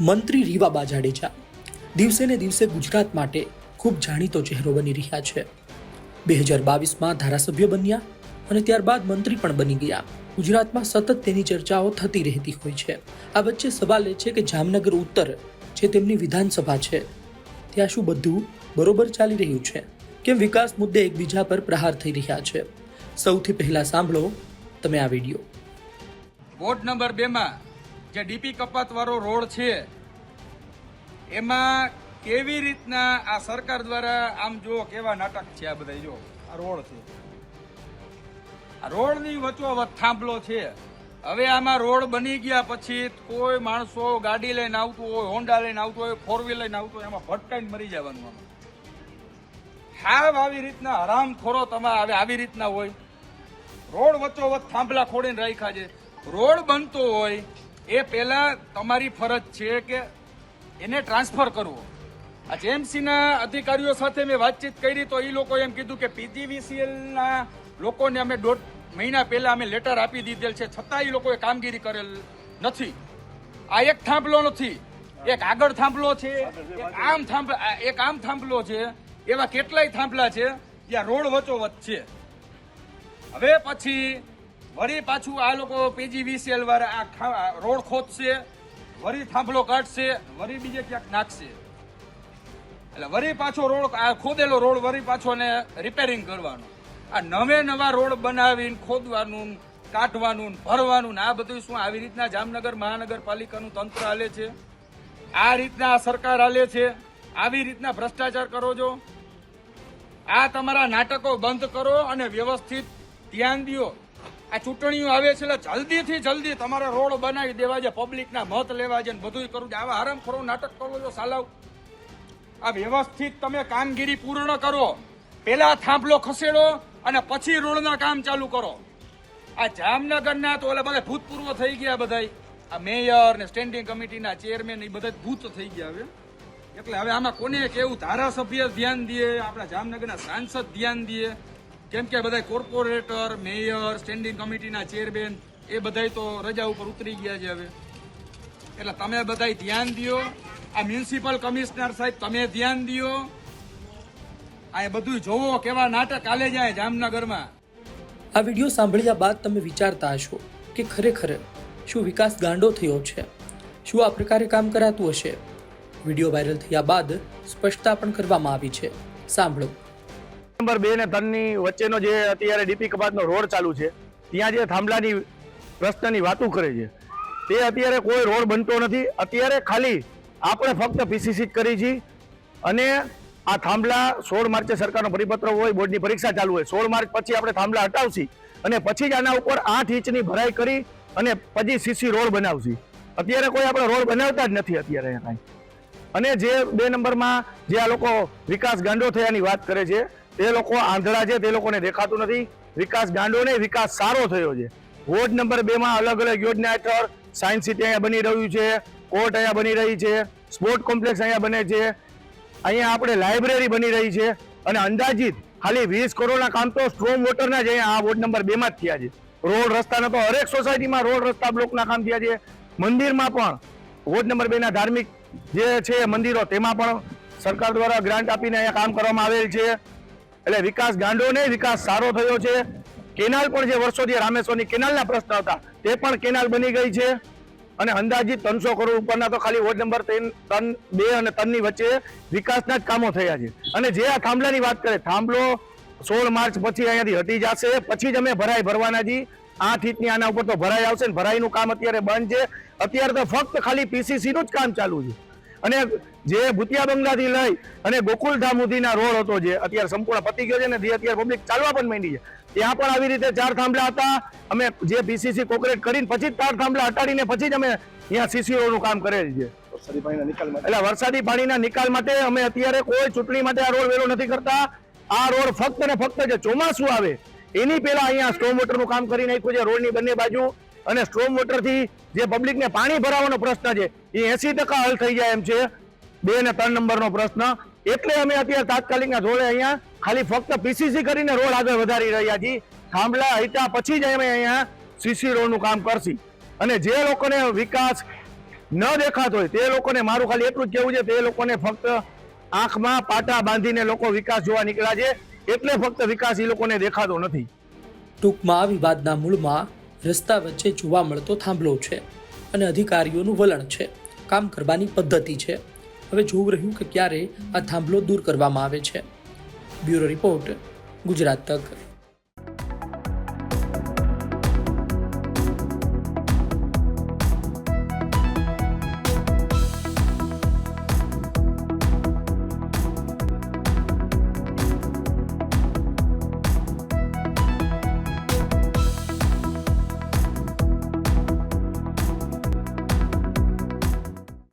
મંત્રી રીવાબા જાડેજા દિવસે ને દિવસે ગુજરાત માટે ખૂબ જાણીતો ચહેરો બની રહ્યા છે। 2022માં ધારાસભ્ય બન્યા અને ત્યારબાદ મંત્રી પણ બની ગયા। ગુજરાતમાં સતત તેની ચર્ચાઓ થતી રહેતી હોય છે। આ વચ્ચે સવાલ એ છે કે જામનગર ઉત્તર જે તેમની વિધાનસભા છે ત્યાં શું બધું બરોબર ચાલી રહ્યું છે? કેમ વિકાસ મુદ્દે એકબીજા પર પ્રહાર થઈ રહ્યા છે? સૌથી પહેલા સાંભળો તમે આ વિડીયો। વોર્ડ નંબર 2 માં જે ડીપી કપાત વાળો રોડ છે એમાં કેવી રીતના આ સરકાર દ્વારા આમ જો કેવા નાટક છે। આ બધા જો આ રોડ છે, આ રોડની વચ્ચોવચ્ચ થાંભલો છે। હવે આમાં રોડ બની ગયા પછી કોઈ માણસો ગાડી લઈને આવતું હોય, હોન્ડા લઈને આવતું હોય, 4 વ્હીલ લઈને આવતું હોય, એમાં ભટકાઈને મરી જવાનું। આમાં હાવ આવી રીતના હરામખોરો તમે આવી રીતના હોય। રોડ વચ્ચોવચ્ચ થાંભલા ખોડીને રાખ્યા છે। રોડ બનતો હોય એ પહેલા તમારી ફરજ છે કે એને ટ્રાન્સફર કરવો। આ જેએમસીના અધિકારીઓ સાથે મેં વાતચીત કરી તો એ લોકો એમ કીધું કે પીજીવીસીએલના લોકોને અમે 1.5 મહિના પહેલા અમે લેટર આપી દીધેલ છે, છતાં એ લોકોએ કામગીરી કરેલ નથી। આ એક થાંભલો નથી, એક આગળ થાંભલો છે, એક આમ થાંભલો છે, એવા કેટલાય થાંભલા છે જ્યાં રોડ વચ્ચોવચ્ચ છે। હવે પછી વળી પાછું આ લોકો પીજીવીસીએલ વાળા આ રોડ ખોદશે, વળી થાંભલો કાઢશે, વળી બીજે ક્યાંક નાખશે, એટલે વળી પાછો રોડ આ ખોદેલો રોડ વળી પાછો ને રિપેરિંગ કરવાનો। આ નવા રોડ બનાવીને ખોદવાનું, કાઢવાનું, ભરવાનું આ બધું શું આવી રીતના જામનગર મહાનગરપાલિકાનું તંત્ર હાલે છે? આ રીતના આ સરકાર હાલે છે? આવી રીતના ભ્રષ્ટાચાર કરો છો? આ તમારા નાટકો બંધ કરો અને વ્યવસ્થિત ધ્યાન દો। આ ચૂંટણીઓ આવે છે એટલે જલ્દીથી જલ્દી તમારે રોડ બનાવી દેવા છે, પબ્લિકના મત લેવા છે, બધું કરવું છે। આવા હરામખોરો નાટક કરો છો સાલાવ। આ વ્યવસ્થિત તમે કામગીરી પૂર્ણ કરો, પેલા થાંભલો ખસેડો અને પછી રોડના કામ ચાલુ કરો। આ જામનગરના તો ઓલા બધા ભૂતપૂર્વ થઈ ગયા, બધા આ મેયર ને સ્ટેન્ડિંગ કમિટીના ચેરમેન એ બધા ભૂત થઈ ગયા હવે। એટલે હવે આમાં કોને કેવું? ધારાસભ્ય ધ્યાન દે, આપણા જામનગરના સાંસદ ધ્યાન દે, કેમ કે બધા કોર્પોરેટર, મેયર, સ્ટેન્ડિંગ કમિટીના ચેરમેન એ બધા તો રજા ઉપર ઉતરી ગયા છે હવે। એટલે તમે બધા ધ્યાન દો। આ મ્યુનિસિપલ કમિશનર સાહેબ તમે ધ્યાન દો। આ બધું જોવો કેવા નાટક ચાલે જાય જામનગરમાં। આ વિડીયો સાંભળ્યા બાદ તમે વિચારતા હશો કે ખરેખર શું વિકાસ ગાંડો થયો છે? શું આ પ્રકારે કામ કરાતું હશે? વિડીયો વાયરલ થયા બાદ સ્પષ્ટતા પણ કરવામાં આવી છે, સાંભળો। નંબર 2 ને 3 ની વચ્ચેનો જે અત્યારે ડીપી કપાતનો રોડ ચાલુ છે ત્યાં જે થાંભલાની પ્રશ્નની વાતો કરે છે તે અત્યારે કોઈ રોડ બનતો નથી। અત્યારે ખાલી આપણે ફક્ત પીસીસી જ કરી છે અને આ થાંભલા 16 માર્ચે સરકારનો પરિપત્ર હોય, બોર્ડની પરીક્ષા ચાલુ હોય, 16 માર્ચ પછી આપણે થાંભલા હટાવશી અને પછી જ આના ઉપર 8 ઇંચની ભરાઈ કરી અને પછી સીસી રોડ બનાવશી। અત્યારે કોઈ આપણે રોડ બનાવતા જ નથી અત્યારે કાંઈ। અને જે 2 નંબરમાં જે આ લોકો વિકાસ ગાંડો થયાની વાત કરે છે તે લોકો આંધળા છે, તે લોકોને દેખાતું નથી। વિકાસ ગાંડો નહીં, વિકાસ સારો થયો છે। વોર્ડ નંબર 2 માં અલગ અલગ યોજના હેઠળ સાયન્સ સિટી અહીંયા બની રહ્યું છે, કોર્ટ અહીંયા બની રહી છે, સ્પોર્ટ કોમ્પ્લેક્સ અહીંયા બને છે, અહીંયા આપણે લાઇબ્રેરી બની રહી છે અને અંદાજિત ખાલી 20 કરોડના કામ તો સ્ટ્રોમ વોટરના જ અહીંયા આ વોર્ડ નંબર 2 માં જ થયા છે। રોડ રસ્તાના તો હરેક સોસાયટીમાં રોડ રસ્તા બ્લોકના કામ થયા છે। મંદિરમાં પણ વોર્ડ નંબર 2 ના ધાર્મિક જે છે મંદિરો તેમાં પણ સરકાર દ્વારા ગ્રાન્ટ આપીને અહીંયા કામ કરવામાં આવેલ છે। એટલે વિકાસ ગાંડો નહીં, વિકાસ સારો થયો છે। કેનાલ પણ જે વર્ષોથી રામેશ્વરની કેનાલના પ્રશ્ન હતા તે પણ કેનાલ બની ગઈ છે અને અંદાજિત 300 કરોડ ઉપરના તો ખાલી વોર્ડ નંબર 2 અને 3 ની વચ્ચે વિકાસના જ કામો થયા છે। અને જે આ થાંભલાની વાત કરે, થાંભલો 16 માર્ચ પછી અહીંયાથી હટી જશે, પછી જ અમે ભરાઈ ભરવાના છીએ। 8 ઇંચની આના ઉપર તો ભરાઈ આવશે ને ભરાઈનું કામ અત્યારે બંધ છે। અત્યારે તો ફક્ત ખાલી પીસીસી નું જ કામ ચાલુ છે। અને જે ભૂતિયા બંગલાથી લઈ અને ગોકુલધામ સુધીના રોડ હતો જે અત્યારે સંપૂર્ણ પતી ગયો છે ને જે અત્યારે પબ્લિક ચાલવા પણ માંડી છે, ત્યાં પણ આવી રીતે 4 થાંભલા હતા। અમે જે પીસીસી કોન્ક્રીટ કરીને પછી 4 થાંભલા હટાડીને પછી જ અમે અહીંયા સીસીઓનું કામ કરેલ છે। એટલે વરસાદી પાણીના નિકાલ માટે અમે અત્યારે કોઈ ચૂંટણી માટે આ રોડ વેરો નથી કરતા। આ રોડ ફક્ત ને ફક્ત જે ચોમાસું આવે એની પહેલા અહીંયા સ્ટોમ વોટરનું કામ કરી નાખ્યું છે રોડની બંને બાજુ। અને સ્ટ્રોમ વોટરથી જે પબ્લિકને પાણી ભરાવાનો પ્રશ્ન છે એ 80% હલ થઈ જાય એમ છે 2 અને 3 નંબરનો પ્રશ્ન। એટલે અમે અત્યારે તાત્કાલિકના ધોરણે અહીંયા ખાલી ફક્ત પીસીસી કરીને રોડ આગળ વધારી રહ્યા છીએ। થાંભલા હટ્યા પછી જ અમે અહીંયા સીસી રોડનું કામ કરશી। અને જે લોકોને વિકાસ ન દેખાતો હોય તે લોકોને મારું ખાલી એટલું જ કહેવું છે, તે લોકોને ફક્ત આંખમાં પાટા બાંધીને લોકો વિકાસ જોવા નીકળ્યા છે, એટલે ફક્ત વિકાસ એ લોકોને દેખાતો નથી. ટૂંકમાં વિવાદના મૂળમાં રસ્તા વચ્ચે જોવા મળતો થાંભલો છે અને અધિકારીઓનું વલણ છે, કામ કરવાની પદ્ધતિ છે. હવે જોવું રહ્યું કે ક્યારે આ થાંભલો દૂર કરવામાં આવે છે. બ્યુરો રિપોર્ટ, ગુજરાત તક.